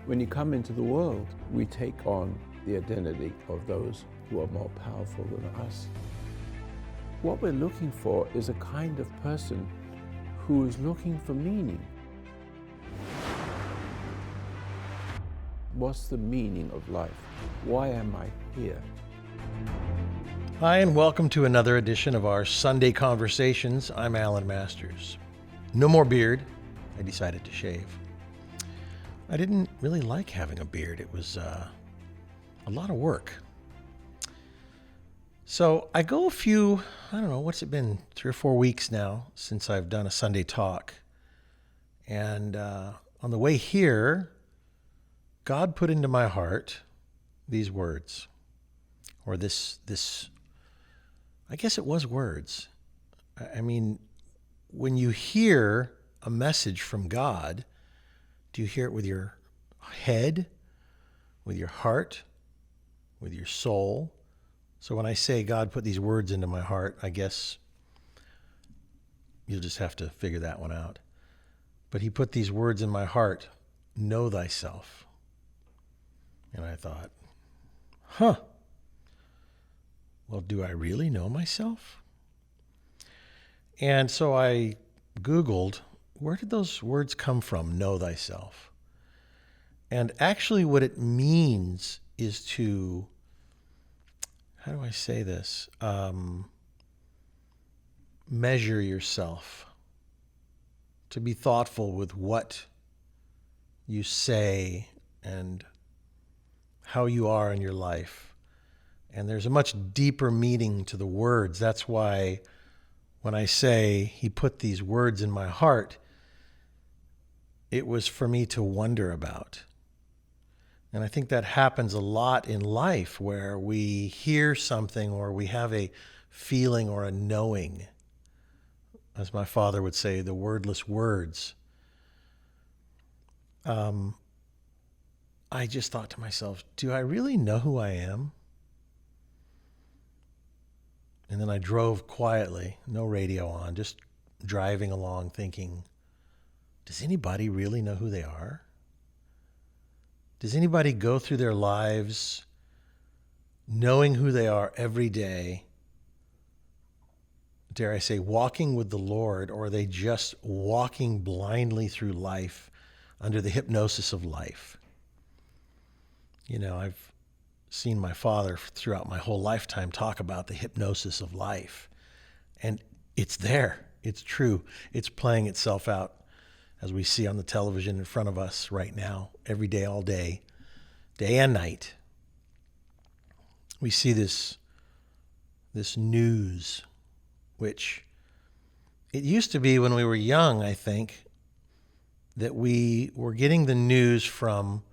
When you come into the world, we take on the identity of those who are more powerful than us. What we're looking for is a kind of person who is looking for meaning. What's the meaning of life? Why am I here? Hi, and welcome to another edition of our Sunday Conversations. I'm Alan Masters. No more beard. I decided to shave. I didn't really like having a beard. It was a lot of work. So I go what's it been, 3 or 4 weeks now since I've done a Sunday talk. And on the way here, God put into my heart these words, or this, I guess it was words. I mean, when you hear a message from God, do you hear it with your head, with your heart, with your soul? So when I say God put these words into my heart, I guess you'll just have to figure that one out. But he put these words in my heart, know thyself. And I thought, well, do I really know myself? And so I Googled, where did those words come from, know thyself? And actually what it means is to, how do I say this? Measure yourself, to be thoughtful with what you say and how you are in your life. And there's a much deeper meaning to the words. That's why when I say he put these words in my heart, it was for me to wonder about. And I think that happens a lot in life where we hear something or we have a feeling or a knowing. As my father would say, the wordless words. I just thought to myself, do I really know who I am? And then I drove quietly, no radio on, just driving along thinking, does anybody really know who they are? Does anybody go through their lives knowing who they are every day? Dare I say, walking with the Lord, or are they just walking blindly through life under the hypnosis of life? You know, I've seen my father throughout my whole lifetime talk about the hypnosis of life. And it's there. It's true. It's playing itself out as we see on the television in front of us right now, every day, all day, day and night. We see this news, which it used to be when we were young, I think, that we were getting the news from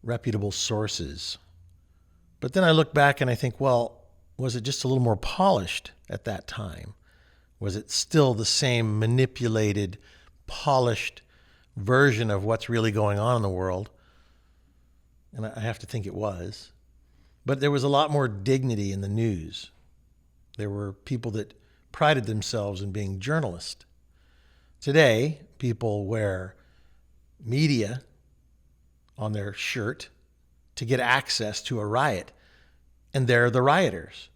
reputable sources. But then I look back and I think, well, was it just a little more polished at that time? Was it still the same manipulated, polished version of what's really going on in the world? And I have to think it was. But there was a lot more dignity in the news. There were people that prided themselves in being journalists. Today, people wear media on their shirt to get access to a riot. And they're the rioters.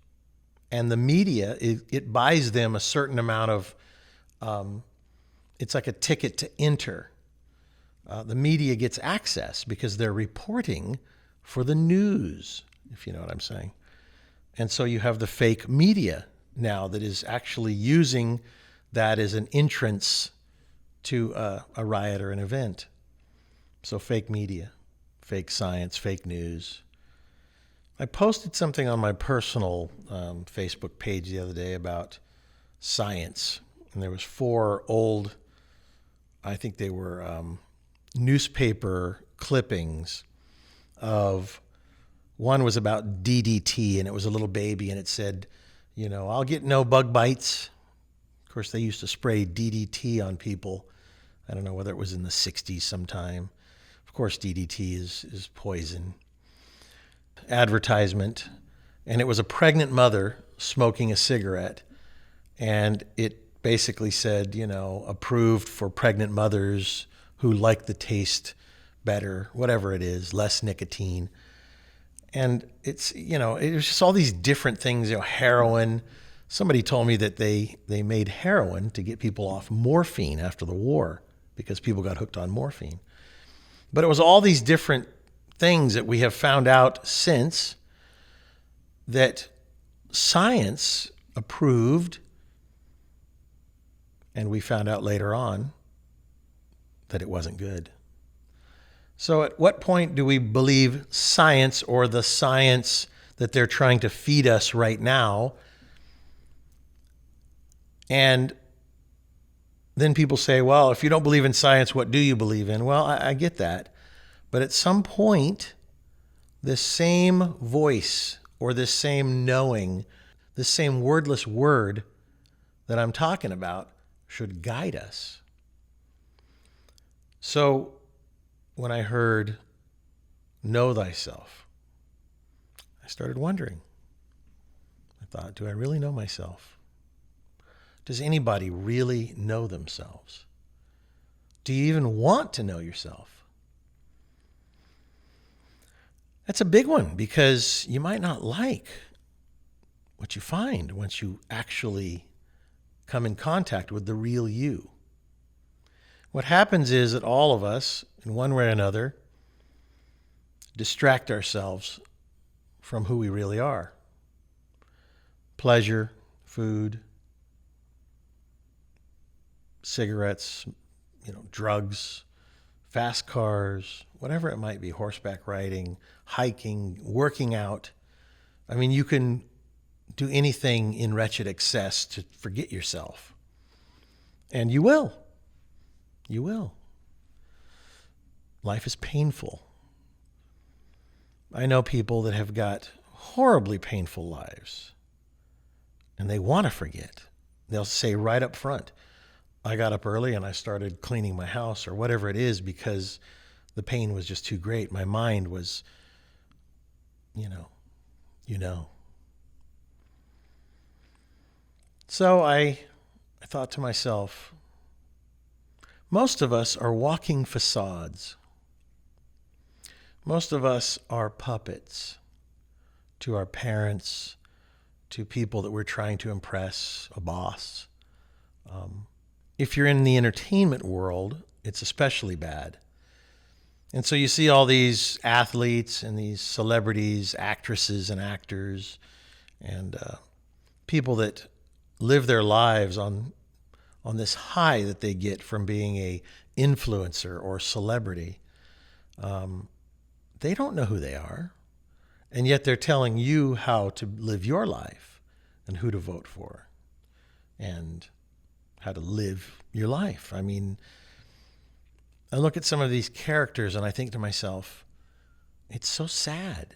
And the media, it buys them a certain amount of, it's like a ticket to enter. The media gets access because they're reporting for the news, if you know what I'm saying. And so you have the fake media now that is actually using that as an entrance to a riot or an event. So fake media, fake science, fake news. I posted something on my personal Facebook page the other day about science. And there was 4 old, I think they were newspaper clippings of, one was about DDT, and it was a little baby, and it said, you know, I'll get no bug bites. Of course, they used to spray DDT on people. I don't know whether it was in the 60s sometime. Of course, DDT is poison. Advertisement, and it was a pregnant mother smoking a cigarette, and it basically said, you know, approved for pregnant mothers who like the taste better, whatever it is, less nicotine. And it's, it was just all these different things, heroin. Somebody told me that they made heroin to get people off morphine after the war because people got hooked on morphine. But it was all these different things that we have found out since that science approved, and we found out later on that it wasn't good. So at what point do we believe science, or the science that they're trying to feed us right now? And then people say, well, if you don't believe in science, what do you believe in? Well, I get that. But at some point, this same voice, or this same knowing, this same wordless word that I'm talking about should guide us. So when I heard know thyself, I started wondering. I thought, do I really know myself? Does anybody really know themselves? Do you even want to know yourself? That's a big one, because you might not like what you find once you actually come in contact with the real you. What happens is that all of us, in one way or another, distract ourselves from who we really are. Pleasure, food, cigarettes, drugs, fast cars, whatever it might be, horseback riding, hiking, working out. I mean, you can do anything in wretched excess to forget yourself. And you will. You will. Life is painful. I know people that have got horribly painful lives, and they want to forget. They'll say right up front, I got up early and I started cleaning my house, or whatever it is, because the pain was just too great. My mind was, So I thought to myself, most of us are walking facades. Most of us are puppets to our parents, to people that we're trying to impress, a boss. If you're in the entertainment world, it's especially bad. And so you see all these athletes and these celebrities, actresses and actors, and people that live their lives on this high that they get from being a influencer or celebrity. They don't know who they are, and yet they're telling you how to live your life and who to vote for and how to live your life. I mean, I look at some of these characters and I think to myself, it's so sad.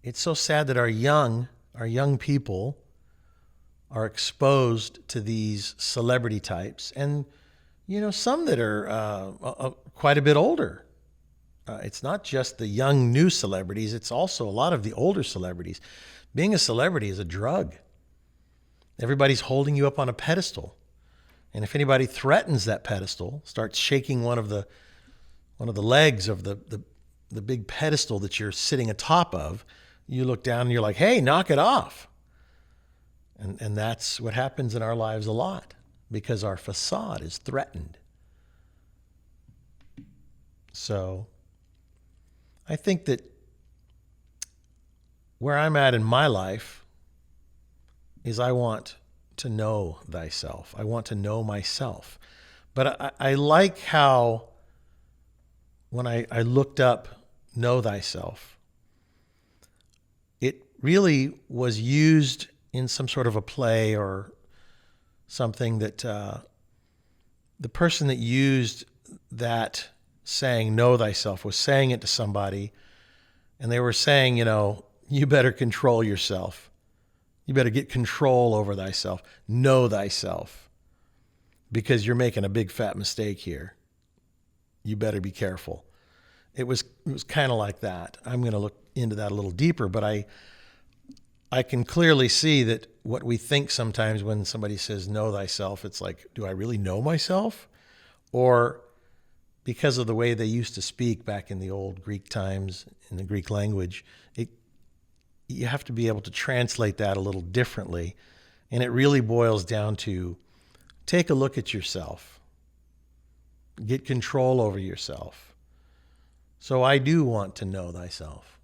It's so sad that our young people are exposed to these celebrity types, and some that are quite a bit older. It's not just the young new celebrities, it's also a lot of the older celebrities. Being a celebrity is a drug. Everybody's holding you up on a pedestal. And if anybody threatens that pedestal, starts shaking one of the legs of the big pedestal that you're sitting atop of, you look down and you're like, hey, knock it off. And that's what happens in our lives a lot, because our facade is threatened. So I think that where I'm at in my life is I want to know thyself. I want to know myself. But I like how when I looked up know thyself, it really was used in some sort of a play or something that the person that used that saying, know thyself, was saying it to somebody, and they were saying, you better control yourself. You better get control over thyself. Know thyself, because you're making a big fat mistake here. You better be careful. It was kind of like that. I'm going to look into that a little deeper, but I can clearly see that what we think sometimes when somebody says know thyself, it's like, do I really know myself? Or because of the way they used to speak back in the old Greek times, in the Greek language, you have to be able to translate that a little differently. And it really boils down to take a look at yourself. Get control over yourself. So I do want to know thyself.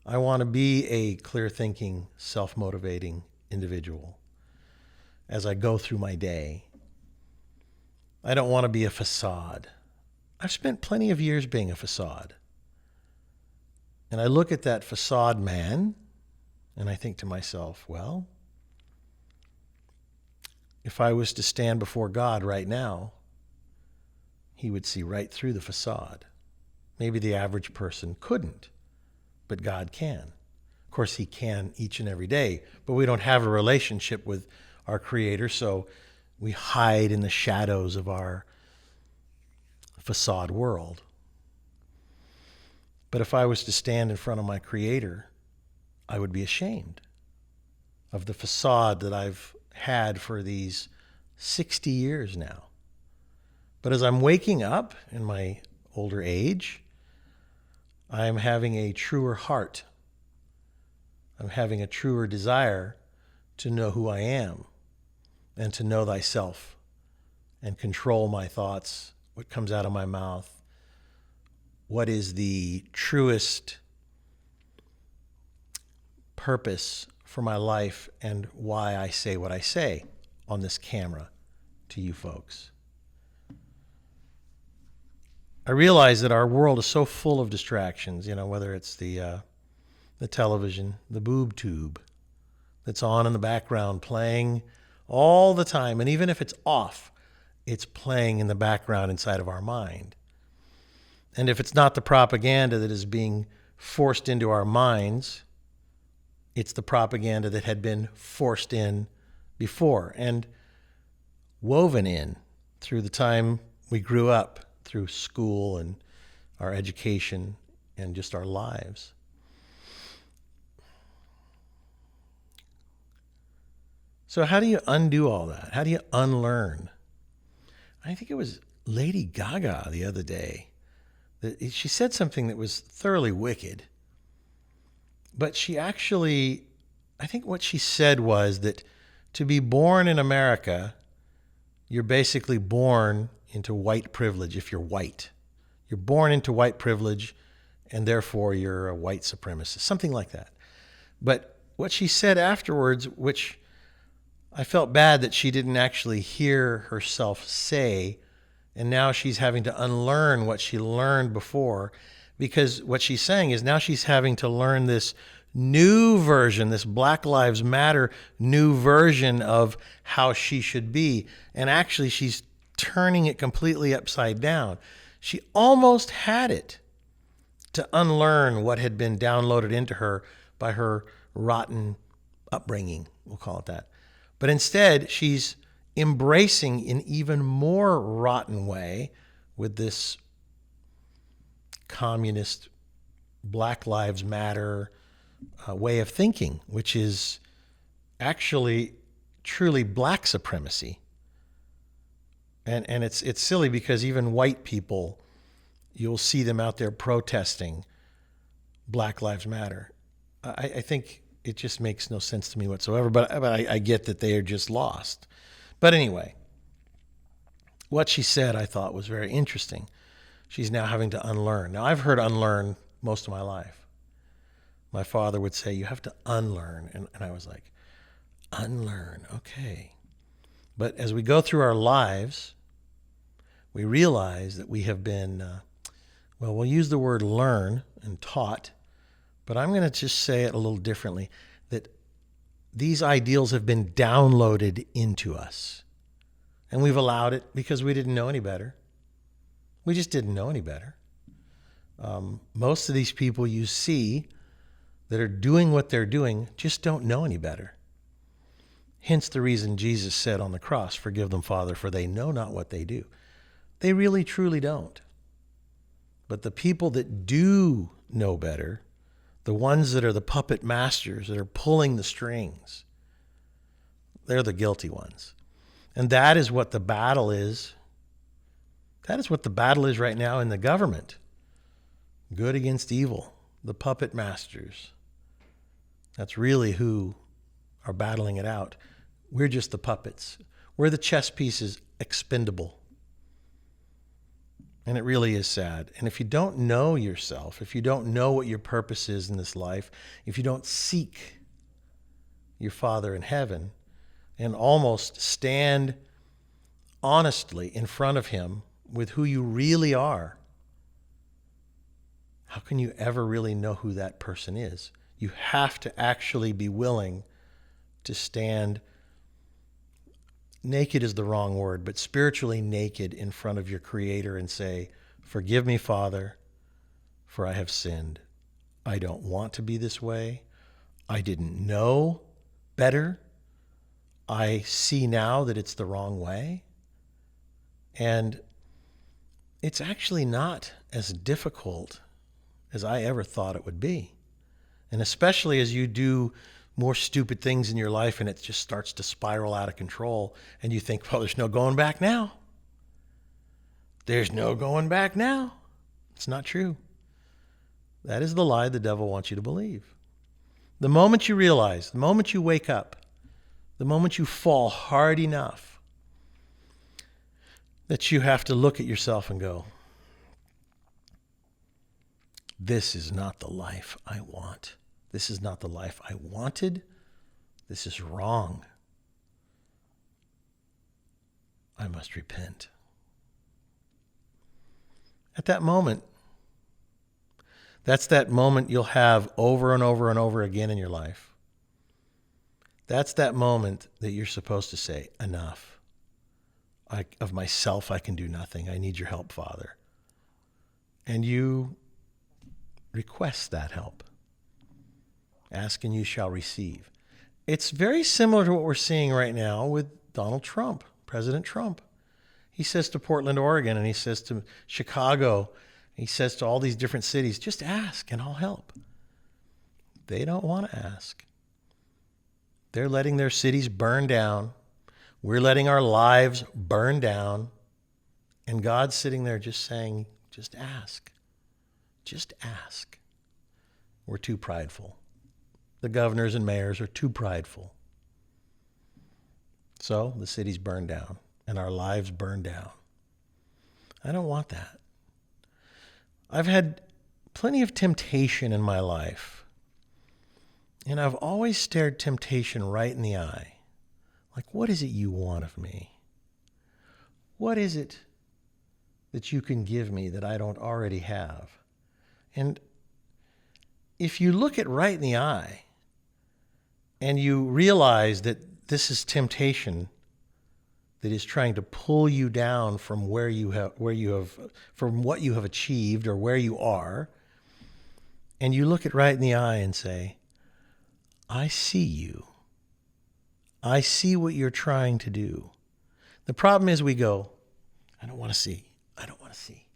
I want to be a clear-thinking, self-motivating individual as I go through my day. I don't want to be a facade. I've spent plenty of years being a facade. And I look at that facade man and I think to myself, well, if I was to stand before God right now, he would see right through the facade. Maybe the average person couldn't, but God can. Of course, he can each and every day, but we don't have a relationship with our Creator, so we hide in the shadows of our facade world. But if I was to stand in front of my Creator, I would be ashamed of the facade that I've had for these 60 years now. But as I'm waking up in my older age, I'm having a truer heart. I'm having a truer desire to know who I am and to know thyself and control my thoughts, what comes out of my mouth, what is the truest purpose for my life and why I say what I say on this camera to you folks. I realize that our world is so full of distractions, whether it's the television, the boob tube that's on in the background playing all the time. And even if it's off, it's playing in the background inside of our mind. And if it's not the propaganda that is being forced into our minds, it's the propaganda that had been forced in before and woven in through the time we grew up, through school and our education and just our lives. So how do you undo all that? How do you unlearn? I think it was Lady Gaga the other day. She said something that was thoroughly wicked. But she actually, I think what she said was that to be born in America, you're basically born into white privilege if you're white. You're born into white privilege, and therefore you're a white supremacist, something like that. But what she said afterwards, which I felt bad that she didn't actually hear herself say, and now she's having to unlearn what she learned before, because what she's saying is now she's having to learn this new version, this Black Lives Matter new version of how she should be. And actually she's turning it completely upside down. She almost had it to unlearn what had been downloaded into her by her rotten upbringing, we'll call it that. But instead, she's embracing an even more rotten way with this communist Black Lives Matter way of thinking, which is actually truly black supremacy. And it's silly because even white people, you'll see them out there protesting Black Lives Matter. I think it just makes no sense to me whatsoever, but I get that they are just lost. But anyway, what she said I thought was very interesting. She's now having to unlearn. Now, I've heard unlearn most of my life. My father would say, you have to unlearn. And I was like, unlearn, okay. But as we go through our lives, we realize that we have been, we'll use the word learn and taught, but I'm going to just say it a little differently, that these ideals have been downloaded into us. And we've allowed it because we didn't know any better. We just didn't know any better. Most of these people you see that are doing what they're doing just don't know any better. Hence the reason Jesus said on the cross, forgive them, Father, for they know not what they do. They really, truly don't. But the people that do know better, the ones that are the puppet masters that are pulling the strings, they're the guilty ones. And that is what the battle is That is what the battle is right now in the government. Good against evil, the puppet masters. That's really who are battling it out. We're just the puppets. We're the chess pieces, expendable. And it really is sad. And if you don't know yourself, if you don't know what your purpose is in this life, if you don't seek your Father in heaven and almost stand honestly in front of him with who you really are, how can you ever really know who that person is? You have to actually be willing to stand naked is the wrong word, but spiritually naked in front of your Creator and say, "Forgive me, Father, for I have sinned. I don't want to be this way. I didn't know better. I see now that it's the wrong way." And it's actually not as difficult as I ever thought it would be. And especially as you do more stupid things in your life and it just starts to spiral out of control and you think, well, there's no going back now. There's no going back now. It's not true. That is the lie the devil wants you to believe. The moment you realize, the moment you wake up, the moment you fall hard enough that you have to look at yourself and go, this is not the life I want. This is not the life I wanted. This is wrong. I must repent. At that moment, that's that moment you'll have over and over and over again in your life. That's that moment that you're supposed to say, enough. Of myself, I can do nothing. I need your help, Father. And you request that help. Ask and you shall receive. It's very similar to what we're seeing right now with Donald Trump, President Trump. He says to Portland, Oregon, and he says to Chicago, he says to all these different cities, just ask and I'll help. They don't want to ask. They're letting their cities burn down. We're letting our lives burn down. And God's sitting there just saying, just ask. Just ask. We're too prideful. The governors and mayors are too prideful. So the cities burn down and our lives burn down. I don't want that. I've had plenty of temptation in my life, and I've always stared temptation right in the eye. Like, what is it you want of me? What is it that you can give me that I don't already have? And if you look it right in the eye and you realize that this is temptation that is trying to pull you down from from what you have achieved or where you are, and you look it right in the eye and say, I see you. I see what you're trying to do. The problem is we go, I don't want to see. I don't want to see.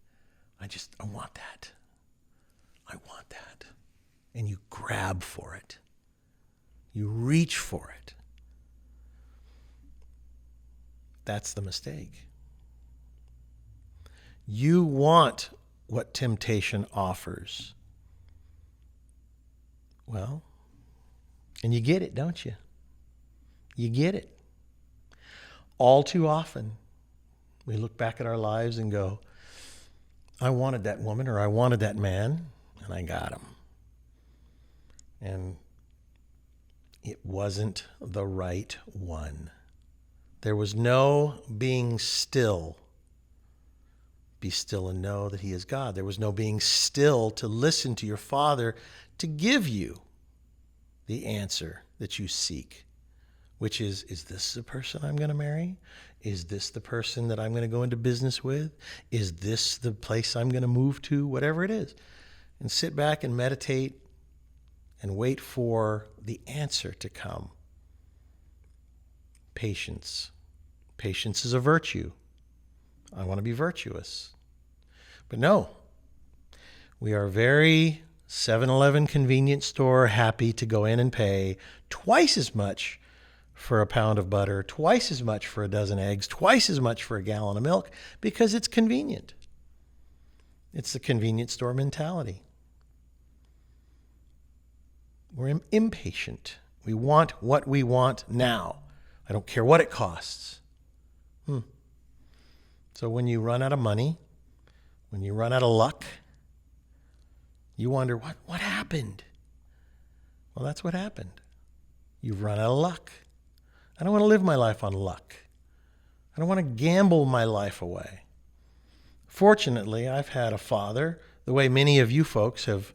I want that. I want that. And you grab for it. You reach for it. That's the mistake. You want what temptation offers. Well, and you get it, don't you? You get it. All too often, we look back at our lives and go, I wanted that woman or I wanted that man, and I got him. And it wasn't the right one. There was no being still. Be still and know that he is God. There was no being still to listen to your Father to give you the answer that you seek, which is this the person I'm going to marry? Is this the person that I'm going to go into business with? Is this the place I'm going to move to? Whatever it is. And sit back and meditate and wait for the answer to come. Patience. Patience is a virtue. I want to be virtuous. But no, we are very 7-Eleven convenience store happy to go in and pay twice as much for a pound of butter, twice as much for a dozen eggs, twice as much for a gallon of milk, because it's convenient. It's the convenience store mentality. We're impatient. We want what we want now. I don't care what it costs. So when you run out of money, when you run out of luck, you wonder, what happened? Well, that's what happened. You've run out of luck. I don't want to live my life on luck. I don't want to gamble my life away. Fortunately, I've had a father, the way many of you folks have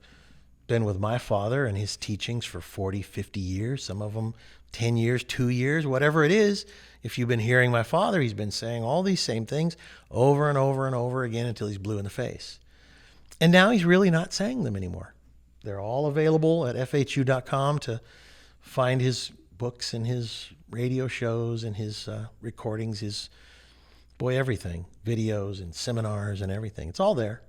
been with my father and his teachings for 40, 50 years, some of them 10 years, 2 years, whatever it is. If you've been hearing my father, he's been saying all these same things over and over and over again until he's blue in the face. And now he's really not saying them anymore. They're all available at FHU.com to find his books and his radio shows and his recordings, his, everything, videos and seminars and everything. It's all there.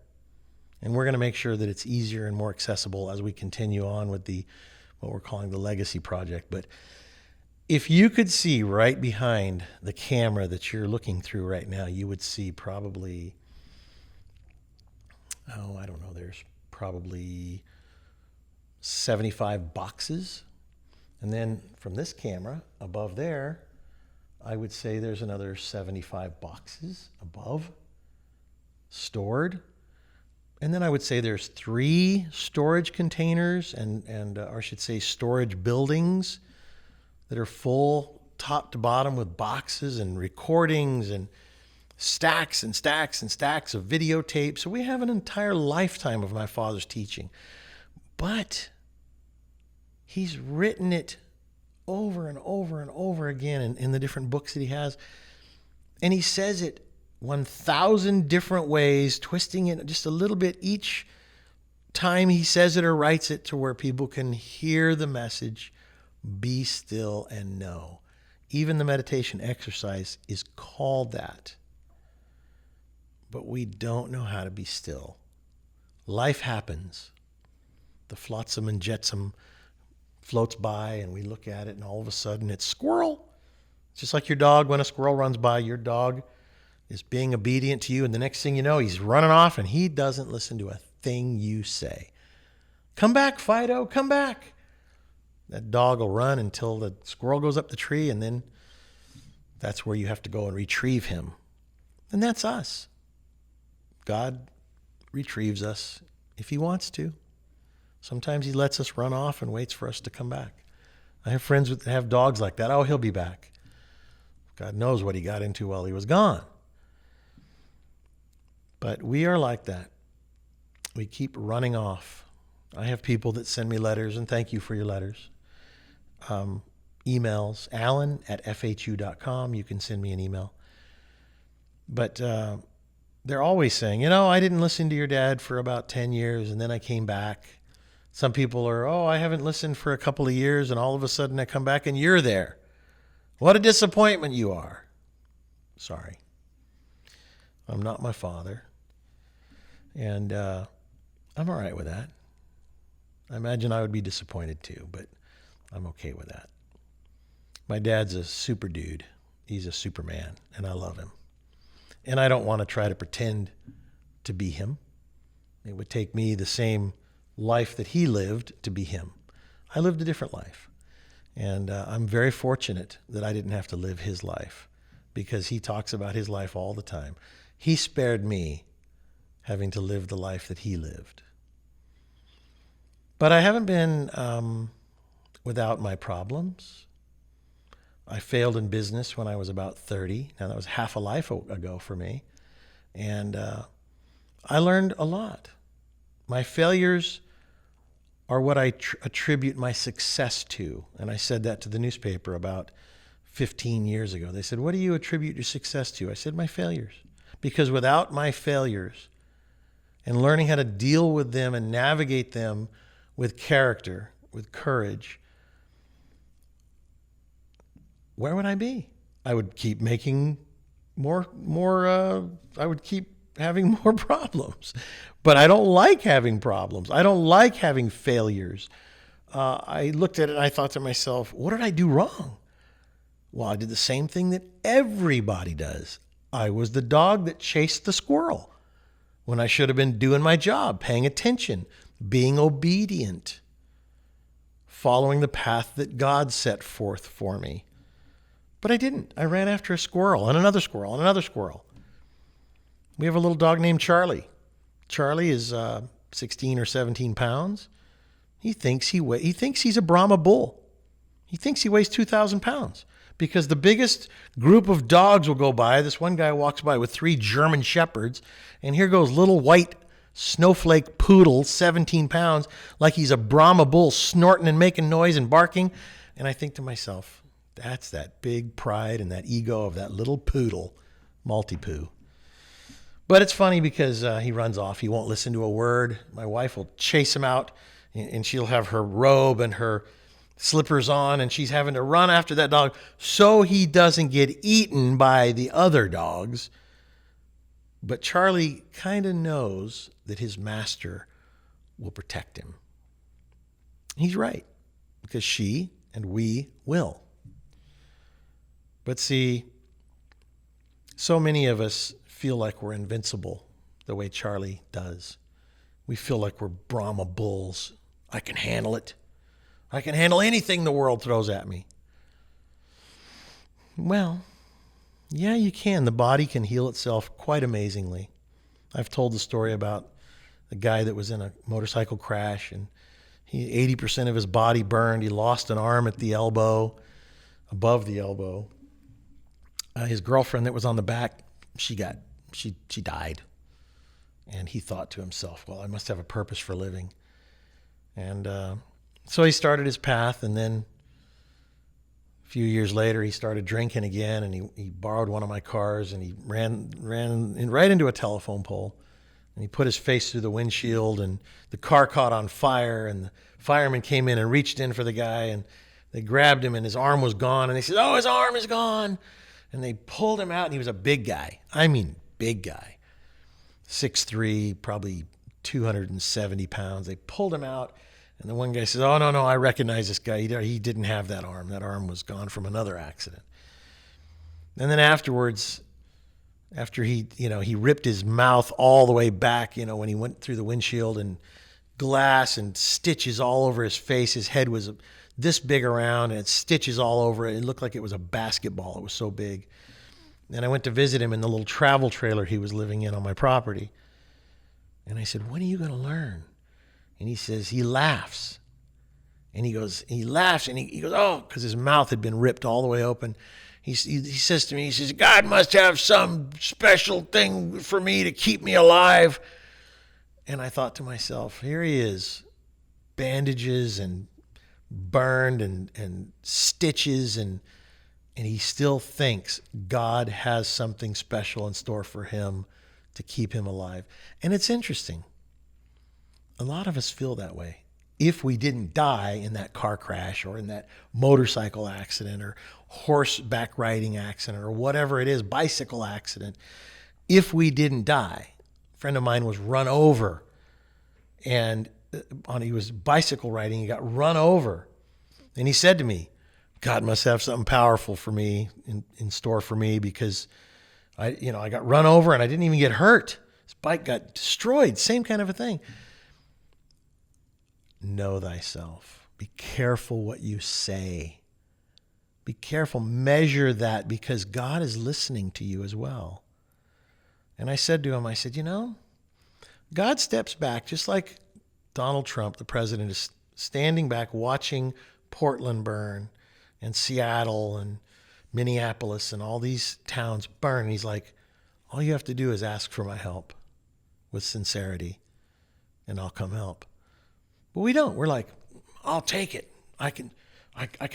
And we're going to make sure that it's easier and more accessible as we continue on with what we're calling the Legacy Project. But if you could see right behind the camera that you're looking through right now, you would see probably, I don't know, there's probably 75 boxes. And then from this camera above there, I would say there's another 75 boxes above stored. And then I would say there's 3 storage containers or I should say storage buildings that are full top to bottom with boxes and recordings and stacks and stacks and stacks of videotapes. So we have an entire lifetime of my father's teaching. But he's written it over and over and over again in the different books that he has. And he says it 1,000 different ways, twisting it just a little bit each time he says it or writes it to where people can hear the message, be still and know. Even the meditation exercise is called that. But we don't know how to be still. Life happens. The flotsam and jetsam floats by and we look at it and all of a sudden it's squirrel. It's just like your dog. When a squirrel runs by, your dog is being obedient to you, and the next thing you know, he's running off and he doesn't listen to a thing you say. Come back, Fido, come back. That dog will run until the squirrel goes up the tree, and then that's where you have to go and retrieve him. And that's us. God retrieves us if he wants to. Sometimes he lets us run off and waits for us to come back. I have friends that have dogs like that. Oh, he'll be back. God knows what he got into while he was gone. But we are like that. We keep running off. I have people that send me letters, and thank you for your letters. Emails, alan@fhu.com. You can send me an email. But they're always saying, I didn't listen to your dad for about 10 years, and then I came back. Some people are, I haven't listened for a couple of years, and all of a sudden I come back and you're there. What a disappointment you are. Sorry. I'm not my father. And I'm all right with that. I imagine I would be disappointed too, but I'm okay with that. My dad's a super dude. He's a Superman, and I love him. And I don't want to try to pretend to be him. It would take me the same life that he lived to be him. I lived a different life. And I'm very fortunate that I didn't have to live his life, because he talks about his life all the time. He spared me having to live the life that he lived. But I haven't been without my problems. I failed in business when I was about 30. Now, that was half a life ago for me. And I learned a lot. My failures are what I attribute my success to. And I said that to the newspaper about 15 years ago. They said, what do you attribute your success to? I said, my failures. Because without my failures and learning how to deal with them and navigate them with character, with courage, where would I be? I would keep making more, I would keep having more problems. But I don't like having problems. I don't like having failures. I looked at it and I thought to myself, what did I do wrong? Well, I did the same thing that everybody does. I was the dog that chased the squirrel when I should have been doing my job, paying attention, being obedient, following the path that God set forth for me. But I didn't. I ran after a squirrel and another squirrel and another squirrel. We have a little dog named Charlie. Charlie is 16 or 17 pounds. He thinks he's a Brahma bull. He thinks he weighs 2,000 pounds because the biggest group of dogs will go by. This one guy walks by with 3 German shepherds, and here goes little white snowflake poodle, 17 pounds, like he's a Brahma bull, snorting and making noise and barking. And I think to myself, that's that big pride and that ego of that little poodle, Maltipoo. But it's funny because he runs off. He won't listen to a word. My wife will chase him out, and she'll have her robe and her slippers on, and she's having to run after that dog so he doesn't get eaten by the other dogs. But Charlie kind of knows that his master will protect him. He's right, because she and we will. But see, so many of us feel like we're invincible the way Charlie does. We feel like we're Brahma bulls. I can handle it. I can handle anything the world throws at me. Well, yeah, you can. The body can heal itself quite amazingly. I've told the story about a guy that was in a motorcycle crash and 80% of his body burned. He lost an arm at the elbow, above the elbow. His girlfriend that was on the back, she died. And he thought to himself, well, I must have a purpose for living. And so he started his path, and then a few years later, he started drinking again, and he borrowed one of my cars, and he ran right into a telephone pole. And he put his face through the windshield, and the car caught on fire, and the fireman came in and reached in for the guy, and they grabbed him, and his arm was gone. And they said, oh, his arm is gone. And they pulled him out, and he was a big guy. I mean, big guy. 6'3", probably 270 pounds. They pulled him out, and the one guy says, oh, no, I recognize this guy. He didn't have that arm. That arm was gone from another accident. And then afterwards, after he ripped his mouth all the way back, when he went through the windshield, and glass and stitches all over his face. His head was this big around, and stitches all over it. It looked like it was a basketball. It was so big. And I went to visit him in the little travel trailer he was living in on my property. And I said, when are you going to learn? And he says, he laughs. And he laughs, and he goes, oh, because his mouth had been ripped all the way open. He says to me, he says, God must have some special thing for me to keep me alive. And I thought to myself, here he is, bandages and burned and stitches, and he still thinks God has something special in store for him to keep him alive. And it's interesting. A lot of us feel that way. If we didn't die in that car crash or in that motorcycle accident or horseback riding accident or whatever it is, bicycle accident, if we didn't die, a friend of mine was run over, and he was bicycle riding, he got run over. And he said to me, God must have something powerful for me in store for me, because I got run over and I didn't even get hurt. His bike got destroyed, same kind of a thing. Know thyself. Be careful what you say. Be careful. Measure that, because God is listening to you as well. And I said to him, I said, God steps back, just like Donald Trump, the president, is standing back watching Portland burn and Seattle and Minneapolis and all these towns burn. And he's like, all you have to do is ask for my help with sincerity, and I'll come help. But we don't. We're like, I'll take it. I can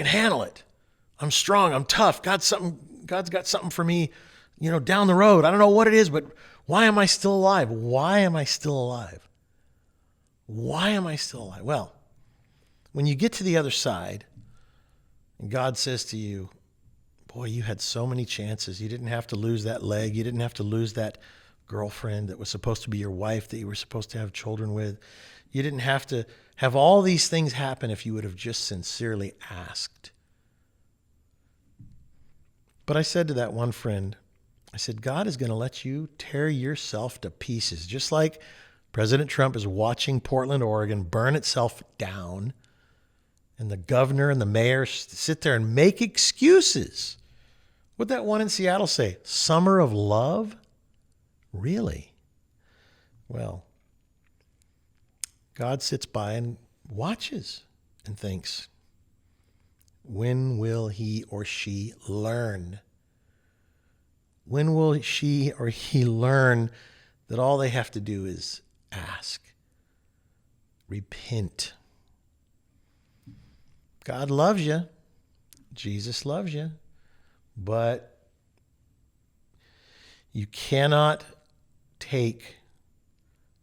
handle it. I'm strong. I'm tough. God's got something for me, down the road. I don't know what it is, but why am I still alive? Why am I still alive? Why am I still alive? Well, when you get to the other side and God says to you, boy, you had so many chances. You didn't have to lose that leg. You didn't have to lose that girlfriend that was supposed to be your wife, that you were supposed to have children with. You didn't have to have all these things happen if you would have just sincerely asked. But I said to that one friend, I said, God is going to let you tear yourself to pieces, just like President Trump is watching Portland, Oregon burn itself down, and the governor and the mayor sit there and make excuses. What'd that one in Seattle say? Summer of love? Really? Well, God sits by and watches and thinks, when will he or she learn? When will she or he learn that all they have to do is ask, repent? God loves you. Jesus loves you. But you cannot take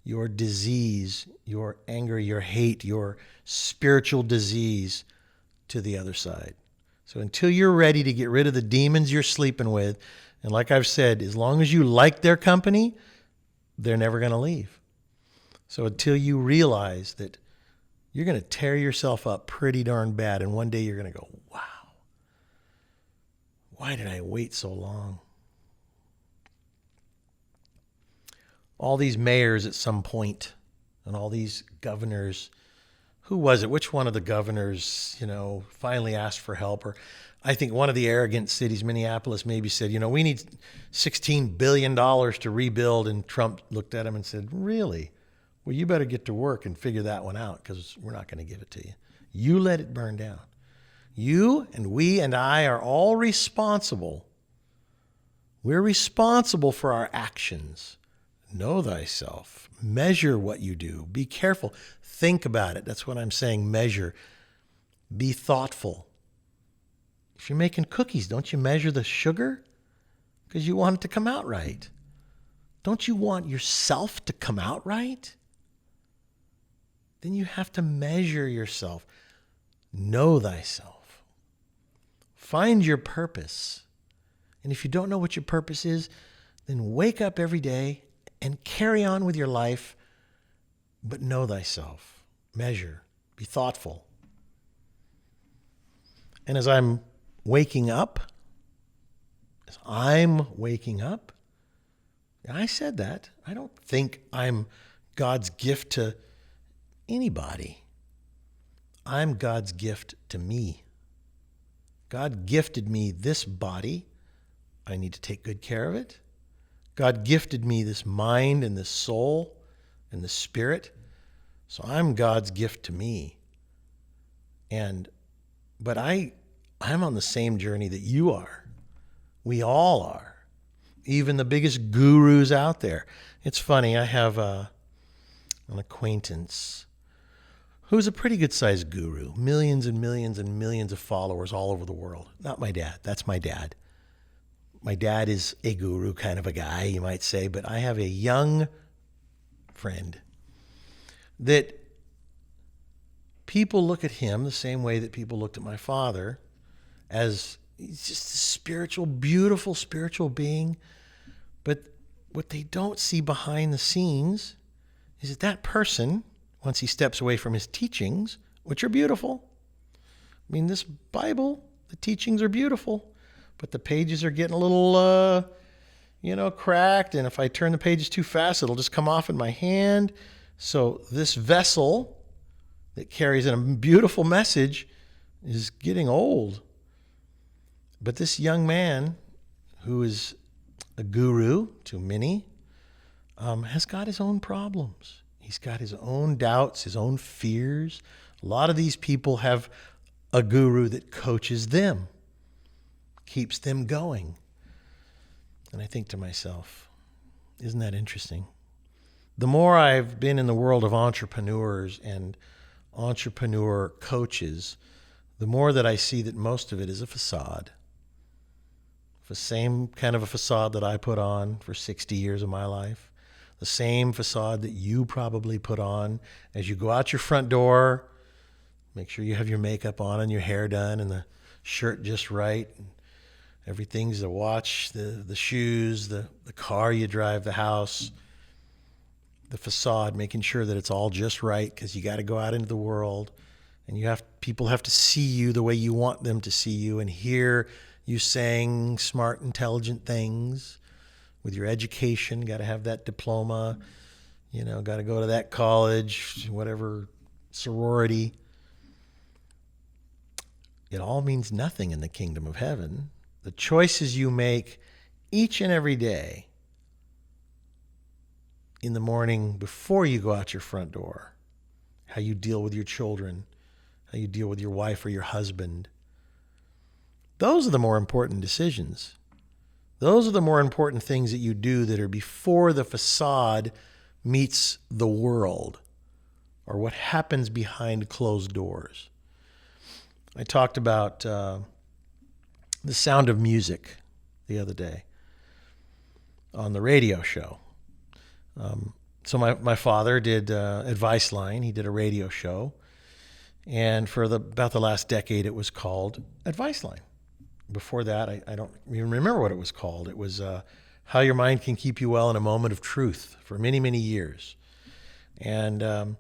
your disease, your anger, your hate, your spiritual disease to the other side. So until you're ready to get rid of the demons you're sleeping with, and like I've said, as long as you like their company, they're never going to leave. So until you realize that you're going to tear yourself up pretty darn bad, and one day you're going to go, wow, why did I wait so long? All these mayors at some point, and all these governors, who was it? Which one of the governors, finally asked for help? Or I think one of the arrogant cities, Minneapolis, maybe said, we need $16 billion to rebuild. And Trump looked at him and said, really? Well, you better get to work and figure that one out, because we're not going to give it to you. You let it burn down. You and we and I are all responsible. We're responsible for our actions. Know thyself. Measure what you do. Be careful. Think about it. That's what I'm saying. Measure. Be thoughtful. If you're making cookies, don't you measure the sugar? Because you want it to come out right. Don't you want yourself to come out right? Then you have to measure yourself. Know thyself. Find your purpose. And if you don't know what your purpose is, then wake up every day and carry on with your life, but know thyself. Measure. Be thoughtful. And as I'm waking up, I said that. I don't think I'm God's gift to anybody. I'm God's gift to me. God gifted me this body. I need to take good care of it. God gifted me this mind and this soul and the spirit. So I'm God's gift to me. But I'm on the same journey that you are. We all are. Even the biggest gurus out there. It's funny, I have an acquaintance who's a pretty good-sized guru. Millions and millions and millions of followers all over the world. Not my dad. That's my dad. My dad is a guru kind of a guy, you might say, but I have a young friend that people look at him the same way that people looked at my father, as he's just a spiritual, beautiful spiritual being. But what they don't see behind the scenes is that person, once he steps away from his teachings, which are beautiful. I mean, this Bible, the teachings are beautiful. But the pages are getting a little, cracked. And if I turn the pages too fast, it'll just come off in my hand. So this vessel that carries a beautiful message is getting old. But this young man, who is a guru to many, has got his own problems. He's got his own doubts, his own fears. A lot of these people have a guru that coaches them, keeps them going. And I think to myself, isn't that interesting? The more I've been in the world of entrepreneurs and entrepreneur coaches, the more that I see that most of it is a facade. The same kind of a facade that I put on for 60 years of my life. The same facade that you probably put on as you go out your front door. Make sure you have your makeup on and your hair done and the shirt just right. Everything's the watch, the shoes, the car you drive, the house, the facade, making sure that it's all just right, because you got to go out into the world and people have to see you the way you want them to see you and hear You saying smart, intelligent things with your education. Got to have that diploma. Got to go to that college, whatever sorority. It all means nothing in the kingdom of heaven. The choices you make each and every day in the morning before you go out your front door, how you deal with your children, how you deal with your wife or your husband, those are the more important decisions. Those are the more important things that you do that are before the facade meets the world, or what happens behind closed doors. I talked about The Sound of Music the other day on the radio show. So my father did Advice Line. He did a radio show. And for about the last decade, it was called Advice Line. Before that, I don't even remember what it was called. It was How Your Mind Can Keep You Well in a Moment of Truth for many, many years. And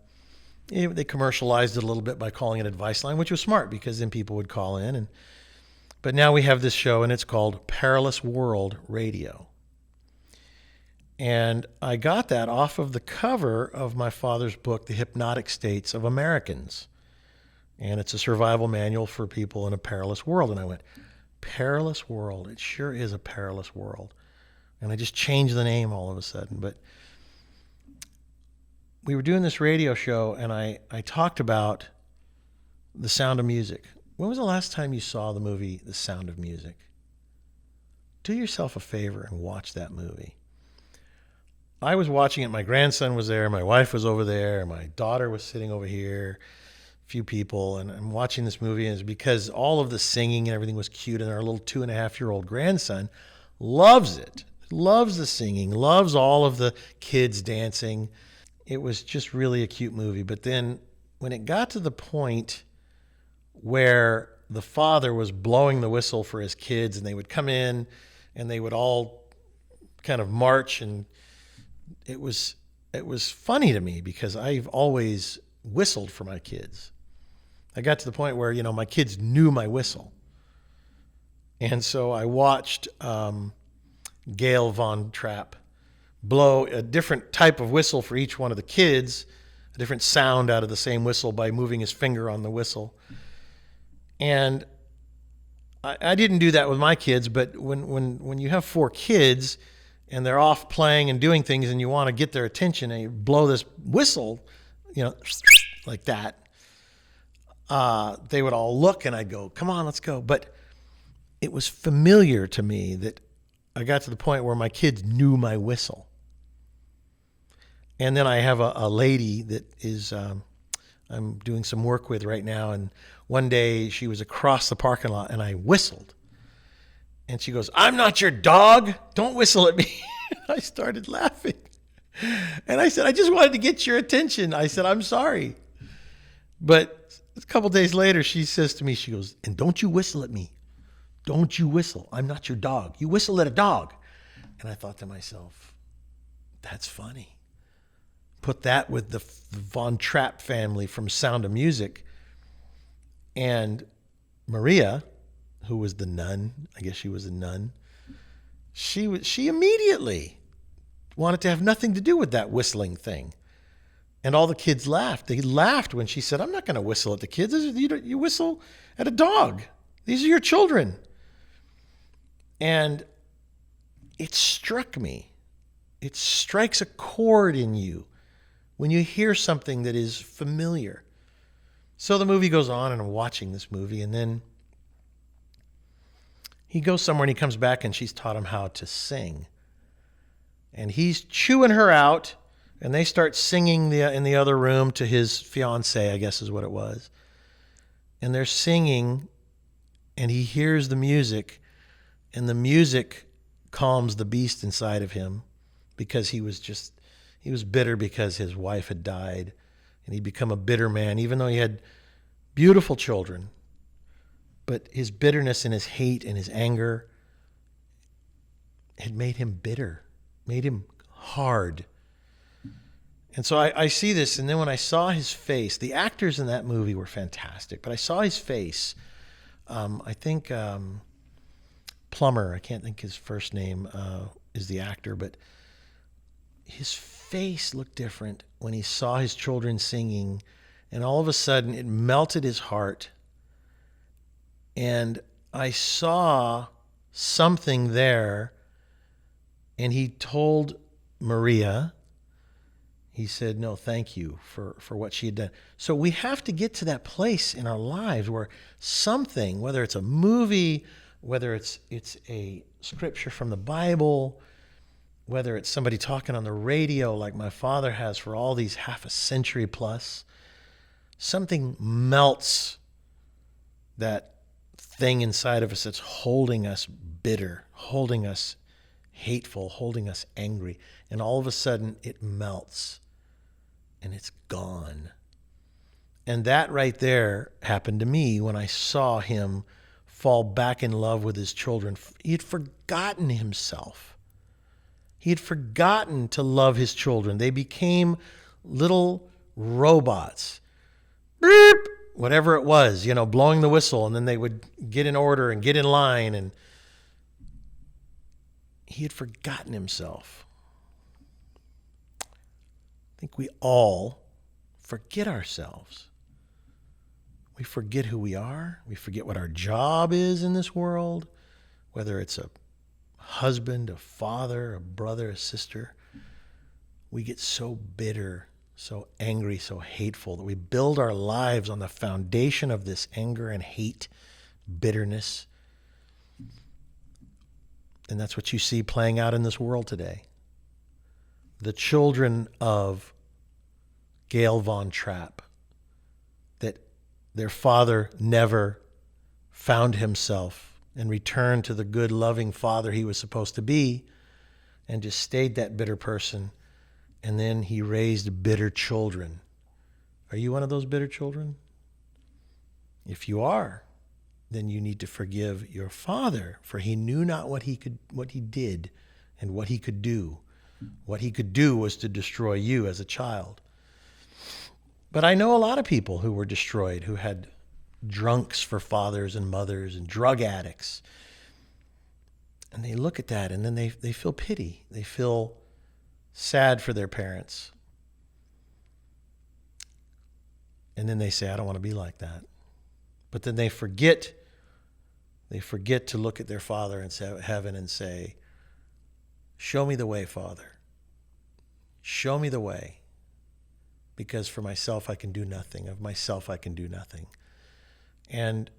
they commercialized it a little bit by calling it Advice Line, which was smart because then people would call in. But now we have this show, and it's called Perilous World Radio. And I got that off of the cover of my father's book, The Hypnotic States of Americans. And it's a survival manual for people in a perilous world. And I went, perilous world. It sure is a perilous world. And I just changed the name all of a sudden. But we were doing this radio show, and I talked about The Sound of Music. When was the last time you saw the movie The Sound of Music? Do yourself a favor and watch that movie. I was watching it. My grandson was there. My wife was over there. My daughter was sitting over here. A few people. And I'm watching this movie. And it's because all of the singing and everything was cute. And our little 2.5-year-old grandson loves it. Loves the singing. Loves all of the kids dancing. It was just really a cute movie. But then when it got to the point where the father was blowing the whistle for his kids, and they would come in and they would all kind of march, and it was funny to me because I've always whistled for my kids. I got to the point where, my kids knew my whistle. And so I watched Gail Von Trapp blow a different type of whistle for each one of the kids, a different sound out of the same whistle by moving his finger on the whistle. And I didn't do that with my kids, but when you have 4 kids and they're off playing and doing things and you want to get their attention and you blow this whistle, like that, they would all look and I'd go, come on, let's go. But it was familiar to me that I got to the point where my kids knew my whistle. And then I have a lady that is, I'm doing some work with right now. And one day she was across the parking lot and I whistled. And she goes, "I'm not your dog. Don't whistle at me." I started laughing. And I said, "I just wanted to get your attention." I said, "I'm sorry." But a couple days later, she says to me, she goes, "And don't you whistle at me. Don't you whistle. I'm not your dog. You whistle at a dog." And I thought to myself, that's funny. Put that with the Von Trapp family from Sound of Music. And Maria, who was the nun, I guess she was a nun, she immediately wanted to have nothing to do with that whistling thing. And all the kids laughed. They laughed when she said, "I'm not going to whistle at the kids. You whistle at a dog. These are your children." And it struck me. It strikes a chord in you when you hear something that is familiar. So the movie goes on, and I'm watching this movie, and then he goes somewhere and he comes back and she's taught him how to sing. And he's chewing her out, and they start singing in the other room to his fiancée, I guess is what it was. And they're singing, and he hears the music, and the music calms the beast inside of him because he was bitter because his wife had died, and he'd become a bitter man, even though he had beautiful children. But his bitterness and his hate and his anger had made him bitter, made him hard. And so I see this, and then when I saw his face, the actors in that movie were fantastic, but I saw his face. I think Plummer. I can't think his first name is the actor, but his face looked different when he saw his children singing, and all of a sudden it melted his heart. And I saw something there, and he told Maria, he said, no, thank you for what she had done. So we have to get to that place in our lives where something, whether it's a movie, whether it's a scripture from the Bible, whether it's somebody talking on the radio like my father has for all these half a century plus, something melts that thing inside of us that's holding us bitter, holding us hateful, holding us angry. And all of a sudden it melts and it's gone. And that right there happened to me when I saw him fall back in love with his children. He had forgotten himself. He had forgotten to love his children. They became little robots. Beep! Whatever it was, blowing the whistle, and then they would get in order and get in line. And he had forgotten himself. I think we all forget ourselves. We forget who we are. We forget what our job is in this world, whether it's a husband, a father, a brother, a sister. We get so bitter, so angry, so hateful that we build our lives on the foundation of this anger and hate, bitterness. And that's what you see playing out in this world today. The children of Gail Von Trapp, that their father never found himself and returned to the good, loving father he was supposed to be, and just stayed that bitter person. And then he raised bitter children. Are you one of those bitter children? If you are, then you need to forgive your father, for he knew not what he did and what he could do. What he could do was to destroy you as a child. But I know a lot of people who were destroyed, who had drunks for fathers and mothers and drug addicts. And they look at that and then they feel pity. They feel sad for their parents. And then they say, I don't want to be like that. But then they forget to look at their Father in heaven and say, show me the way, Father. Show me the way. Because for myself, I can do nothing. Of myself, I can do nothing. And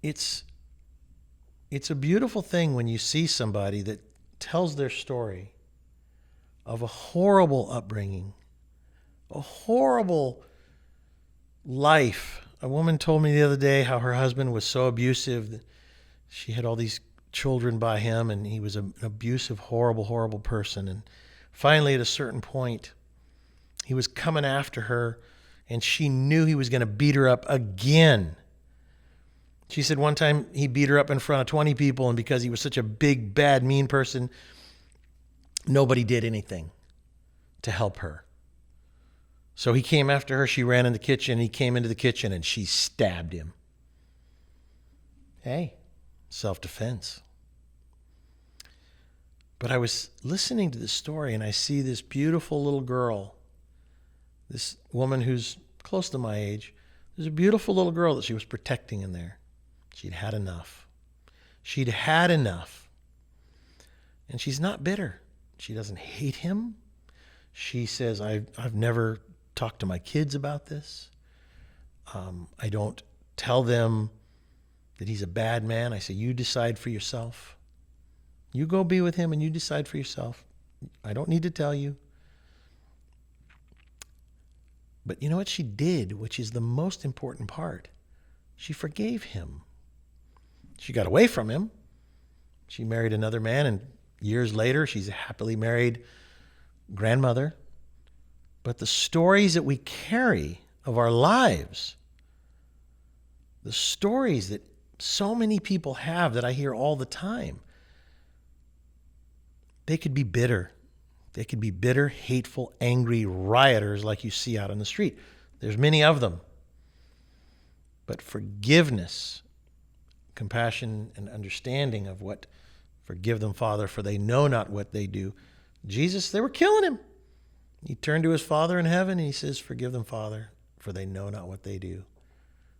it's a beautiful thing when you see somebody that tells their story of a horrible upbringing, a horrible life. A woman told me the other day how her husband was so abusive that she had all these children by him, and he was an abusive, horrible, horrible person. And finally, at a certain point, he was coming after her, and she knew he was going to beat her up again. She said one time he beat her up in front of 20 people, and because he was such a big, bad, mean person, nobody did anything to help her. So he came after her. She ran in the kitchen. He came into the kitchen, and she stabbed him. Hey, self-defense. But I was listening to this story, and I see this beautiful little girl, this woman who's close to my age. There's a beautiful little girl that she was protecting in there. She'd had enough. She'd had enough. And she's not bitter. She doesn't hate him. She says, I've never talked to my kids about this. I don't tell them that he's a bad man. I say, you decide for yourself. You go be with him and you decide for yourself. I don't need to tell you. But you know what she did, which is the most important part? She forgave him. She got away from him. She married another man, and years later, she's a happily married grandmother. But the stories that we carry of our lives, the stories that so many people have that I hear all the time, they could be bitter. They could be bitter, hateful, angry rioters like you see out on the street. There's many of them. But forgiveness compassion and understanding of what, forgive them, Father, for they know not what they do. Jesus, they were killing him. He turned to his Father in heaven and he says, forgive them, Father, for they know not what they do.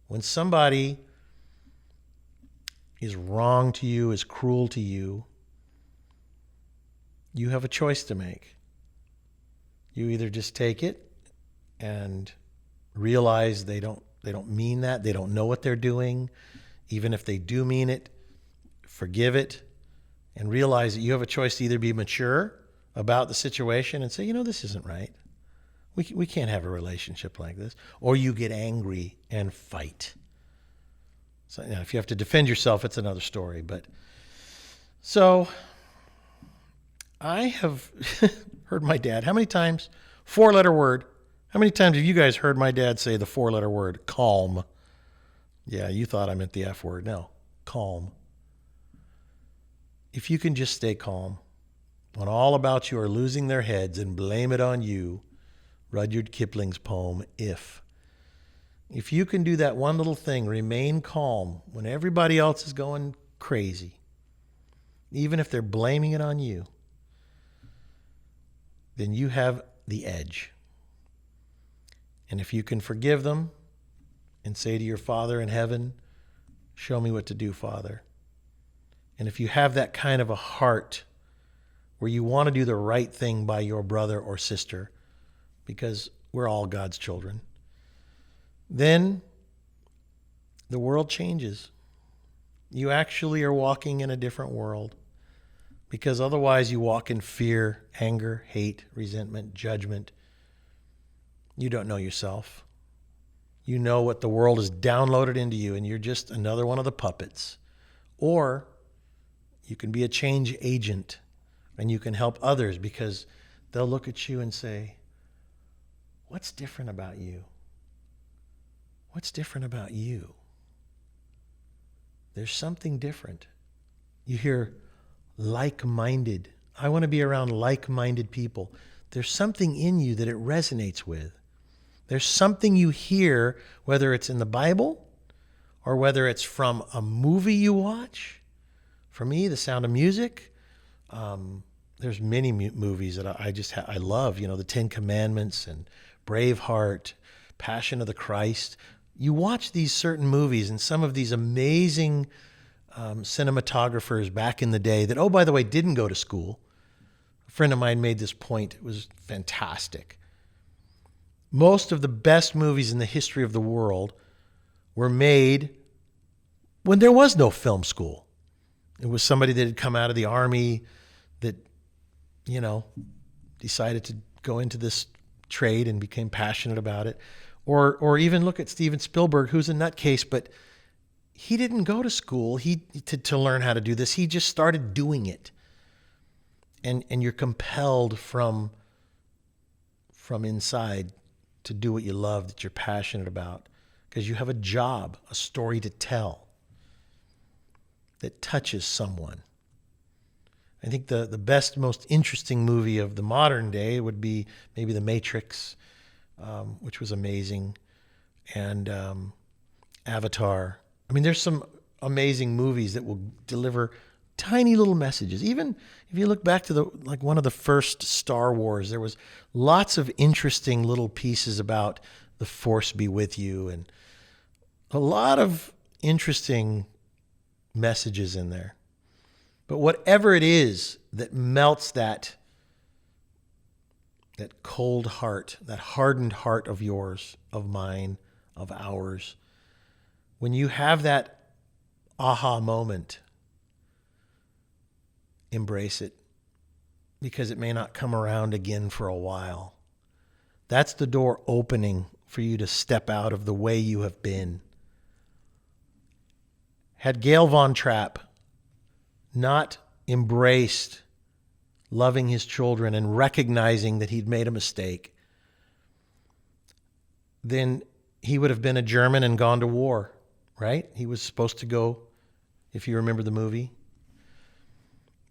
When somebody is wrong to you, is cruel to you, you have a choice to make. You either just take it and realize they don't mean that, they don't know what they're doing. Even if they do mean it, forgive it and realize that you have a choice to either be mature about the situation and say, this isn't right. We can't have a relationship like this. Or you get angry and fight. So if you have to defend yourself, it's another story. But so I have heard my dad, how many times? 4-letter word. How many times have you guys heard my dad say the 4-letter word, calm? Yeah, you thought I meant the F word. No, calm. If you can just stay calm when all about you are losing their heads and blame it on you, Rudyard Kipling's poem, If you can do that one little thing, remain calm when everybody else is going crazy, even if they're blaming it on you, then you have the edge. And if you can forgive them and say to your Father in heaven, show me what to do, Father. And if you have that kind of a heart where you want to do the right thing by your brother or sister, because we're all God's children, then the world changes. You actually are walking in a different world, because otherwise you walk in fear, anger, hate, resentment, judgment. You don't know yourself. You know what the world has downloaded into you, and you're just another one of the puppets. Or you can be a change agent, and you can help others, because they'll look at you and say, what's different about you? What's different about you? There's something different. You hear like-minded. I want to be around like-minded people. There's something in you that it resonates with. There's something you hear, whether it's in the Bible or whether it's from a movie you watch. For me, The Sound of Music. There's many movies that I love. The Ten Commandments and Braveheart, Passion of the Christ. You watch these certain movies and some of these amazing cinematographers back in the day that, oh, by the way, didn't go to school. A friend of mine made this point. It was fantastic. Most of the best movies in the history of the world were made when there was no film school. It was somebody that had come out of the army that, decided to go into this trade and became passionate about it. Or even look at Steven Spielberg, who's a nutcase, but he didn't go to school to learn how to do this. He just started doing it. And you're compelled from inside to do what you love, that you're passionate about, because you have a job, a story to tell that touches someone. I think the best, most interesting movie of the modern day would be maybe The Matrix, which was amazing, and Avatar. I mean, there's some amazing movies that will deliver tiny little messages. Even if you look back to one of the first Star Wars, there was lots of interesting little pieces about the Force be with you, and a lot of interesting messages in there. But whatever it is that melts that cold heart, that hardened heart of yours, of mine, of ours, when you have that aha moment, embrace it, because it may not come around again for a while. That's the door opening for you to step out of the way you have been. Had Gail Von Trapp not embraced loving his children and recognizing that he'd made a mistake, then he would have been a German and gone to war, right? He was supposed to go, if you remember the movie.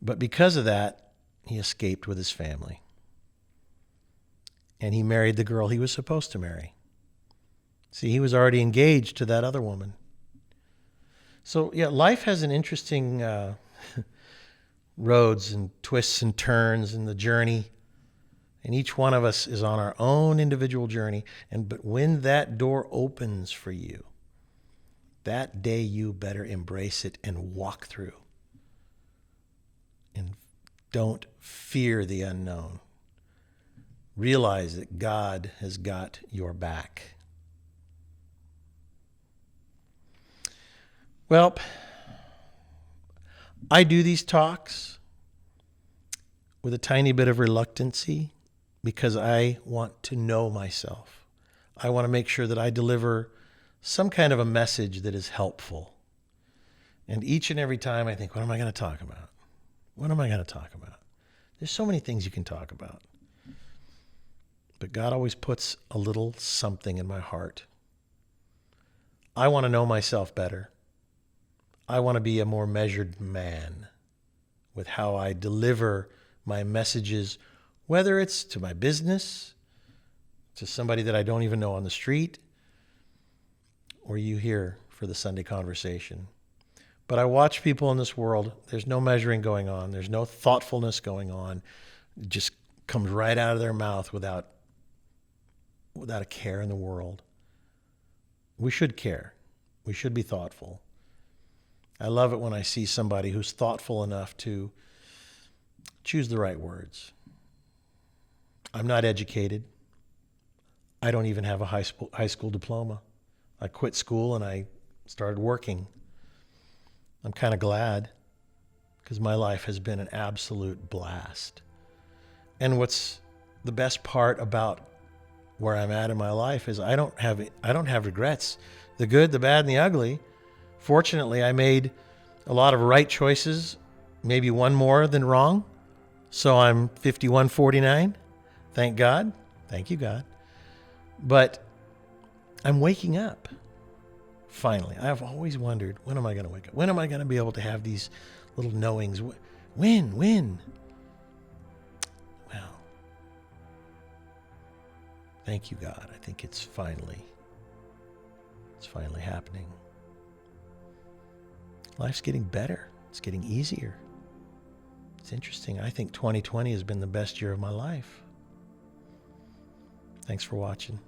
But because of that, he escaped with his family. And he married the girl he was supposed to marry. See, he was already engaged to that other woman. So, yeah, life has an interesting roads and twists and turns in the journey. And each one of us is on our own individual journey. But when that door opens for you, that day you better embrace it and walk through. And don't fear the unknown. Realize that God has got your back. Well, I do these talks with a tiny bit of reluctancy because I want to know myself. I want to make sure that I deliver some kind of a message that is helpful. And each and every time I think, what am I going to talk about? What am I going to talk about? There's so many things you can talk about. But God always puts a little something in my heart. I want to know myself better. I want to be a more measured man with how I deliver my messages, whether it's to my business, to somebody that I don't even know on the street, or you here for the Sunday conversation. But I watch people in this world. There's no measuring going on. There's no thoughtfulness going on. It just comes right out of their mouth without a care in the world. We should care. We should be thoughtful. I love it when I see somebody who's thoughtful enough to choose the right words. I'm not educated. I don't even have a high school diploma. I quit school and I started working. I'm kind of glad because my life has been an absolute blast. And what's the best part about where I'm at in my life is I don't have regrets. The good, the bad, and the ugly. Fortunately, I made a lot of right choices, maybe one more than wrong. So I'm 51-49. Thank God. Thank you, God. But I'm waking up. Finally. I've always wondered, when am I going to wake up? When am I going to be able to have these little knowings? When? Well, thank you, God. I think it's finally happening. Life's getting better. It's getting easier. It's interesting. I think 2020 has been the best year of my life. Thanks for watching.